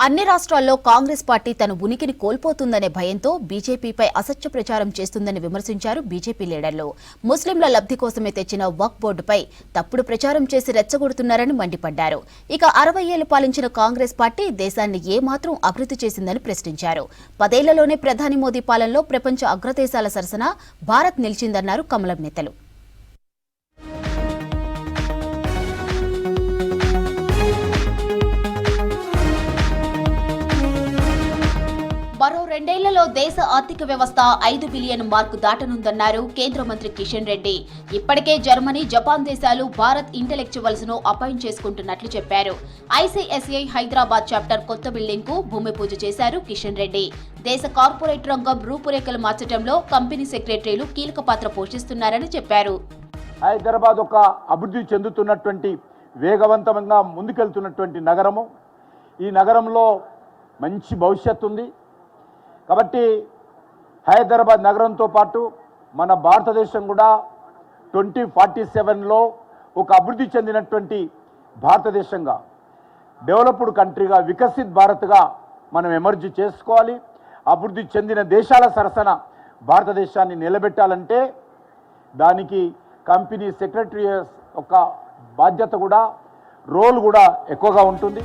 అన్ని రాష్ట్రాల్లో కాంగ్రెస్ పార్టీ తన ఉనికిని కోల్పోతుందనే భయంతో బీజేపీపై అసత్య ప్రచారం చేస్తుందని విమర్శించారు బీజేపీ లీడర్లు. ముస్లింల లబ్ధి కోసమే తెచ్చిన వక్ఫ్ బోర్డుపై తప్పుడు ప్రచారం చేసి రెచ్చగొడుతున్నారని మండిపడ్డారు. ఇక 60 ఏళ్లు పాలించిన కాంగ్రెస్ పార్టీ దేశాన్ని ఏమాత్రం అభివృద్ధి చేసిందని ప్రశ్నించారు. 10 ఏళ్లలోనే ప్రధాని మోదీ పాలనలో ప్రపంచ అగ్రదేశాల సరసన భారత్ నిలిచిందన్నారు కమలం నేతలు. మరో 2 ఏళ్లలో దేశ ఆర్థిక వ్యవస్థ 5 బిలియన్ మార్కు దాటనుందన్నారు కేంద్ర మంత్రి కిషన్ రెడ్డి. ఇప్పటికే జర్మనీ, జపాన్ దేశాలు భారత్ ఇంటెలెక్చువల్స్ ను అపాయింట్ చేసుకుంటున్నట్లు చెప్పారు. ఐసీఎస్ఐ హైదరాబాద్ చాప్టర్ కొత్త బిల్డింగ్ కు భూమి పూజ చేశారు కిషన్ రెడ్డి. దేశ కార్పొరేట్ రంగం రూపురేఖలు మార్చడంలో కంపెనీ సెక్రటరీలు కీలక పాత్ర పోషిస్తున్నారని చెప్పారు. హైదరాబాద్ ఒక అభివృద్ధి చెందుతున్నటువంటి వేగవంతంగా ముందుకెళ్తున్నటువంటి నగరము. ఈ నగరంలో మంచి భవిష్యత్తు ఉంది. కాబట్టి హైదరాబాద్ నగరంతో పాటు మన భారతదేశం కూడా 2047లో ఒక అభివృద్ధి చెందినటువంటి భారతదేశంగా, డెవలప్డ్ కంట్రీగా, వికసిత్ భారత్గా మనం ఎమర్జ్ చేసుకోవాలి. అభివృద్ధి చెందిన దేశాల సరసన భారతదేశాన్ని నిలబెట్టాలంటే దానికి కంపెనీ సెక్రటరీ ఒక బాధ్యత కూడా, రోల్ కూడా ఎక్కువగా ఉంటుంది.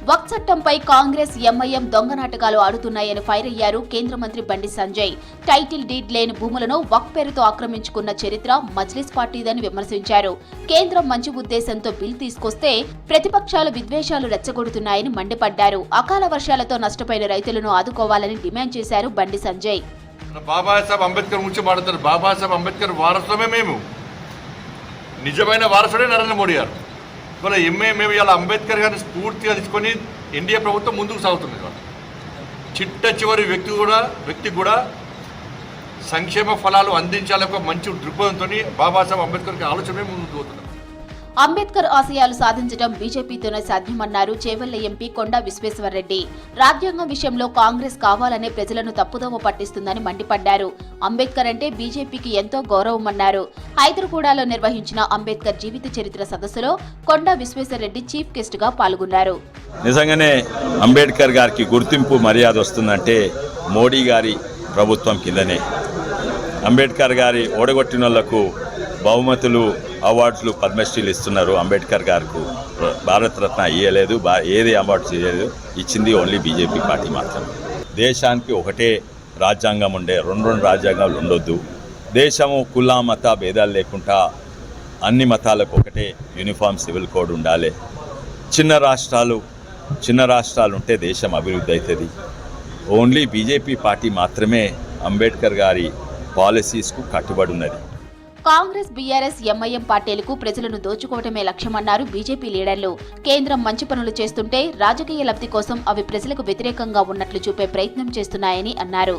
వక్ఫ్ చట్టంపై కాంగ్రెస్, ఎంఐఎం దొంగ నాటకాలు ఆడుతున్నాయని ఫైర్ అయ్యారు కేంద్ర మంత్రి బండి సంజయ్. టైటిల్ డీడ్ లేని భూములను వక్ఫ్ పేరుతో ఆక్రమించుకున్న చరిత్ర మజ్లిస్ పార్టీదని విమర్శించారు. కేంద్రం మంచి ఉద్దేశంతో బిల్ తీసుకొస్తే ప్రతిపక్షాలు విద్వేషాలు రెచ్చగొడుతున్నాయని మండిపడ్డారు. అకాల వర్షాలతో నష్టపోయిన రైతులను ఆదుకోవాలని డిమాండ్ చేశారు బండి సంజయ్. బాబాసాహెబ్ అంబేద్కర్ గురించి మాట్లాడతారు. బాబాసాహెబ్ అంబేద్కర్ వారసులమే మేము. నిజమైన వారసుడే నరేంద్ర మోడీ గారు. మేము ఇలా అంబేద్కర్ గారిని స్ఫూర్తిగా తీసుకొని ఎన్డీఏ ప్రభుత్వం ముందుకు సాగుతుంది. చిట్ట చివరి వ్యక్తికి కూడా సంక్షేమ ఫలాలు అందించాలని ఒక మంచి దృక్పథంతో బాబాసాహెబ్ అంబేద్కర్కి ఆలోచనే ముందుకు పోతున్నారు. అంబేద్కర్ ఆశయాలు సాధించడం బీజేపీతోనే సాధ్యమన్నారు చేవెళ్ల ఎంపీ కొండా విశ్వేశ్వర్రెడ్డి. రాజ్యాంగం విషయంలో కాంగ్రెస్ కావాలనే ప్రజలను తప్పుదోవ పట్టిస్తుందని మండిపడ్డారు. అంబేద్కర్ అంటే బీజేపీకి ఎంతో గౌరవమన్నారు. హైదరాబాద్లో నిర్వహించిన అంబేద్కర్ జీవిత చరిత్ర సదస్సులో కొండా విశ్వేశ్వర్రెడ్డి చీఫ్ గెస్ట్ గా పాల్గొన్నారు. నిజంగానే అంబేద్కర్ గారికి గుర్తింపు మర్యాద వస్తుందంటే మోడీ గారి ప్రభుత్వం కిందనే. అంబేద్కర్ గారి ఓడగొట్టిన వాళ్లకు బహుమతులు, అవార్డులు, పద్మశ్రీలు ఇస్తున్నారు. అంబేద్కర్ గారికి భారతరత్న ఇవ్వలేదు, ఏది అవార్డ్స్ ఇవ్వలేదు. ఇచ్చింది ఓన్లీ బీజేపీ పార్టీ మాత్రమే. దేశానికి ఒకటే రాజ్యాంగం ఉండే, రెండు రాజ్యాంగాలు ఉండొద్దు. దేశము కుల మత భేదాలు లేకుండా అన్ని మతాలకు ఒకటే యూనిఫామ్ సివిల్ కోడ్ ఉండాలి. చిన్న రాష్ట్రాలు ఉంటే దేశం అభివృద్ధి అవుతుంది. ఓన్లీ బీజేపీ పార్టీ మాత్రమే అంబేద్కర్ గారి పాలసీస్కు కట్టుబడి ఉన్నది. కాంగ్రెస్, బీఆర్ఎస్, ఎంఐఎం పార్టీలకు ప్రజలను దోచుకోవటమే లక్ష్యమన్నారు బీజేపీ లీడర్లు. కేంద్రం మంచి పనులు చేస్తుంటే రాజకీయ లబ్ధి కోసం అవి ప్రజలకు వ్యతిరేకంగా ఉన్నట్లు చూపే ప్రయత్నం చేస్తున్నాయని అన్నారు.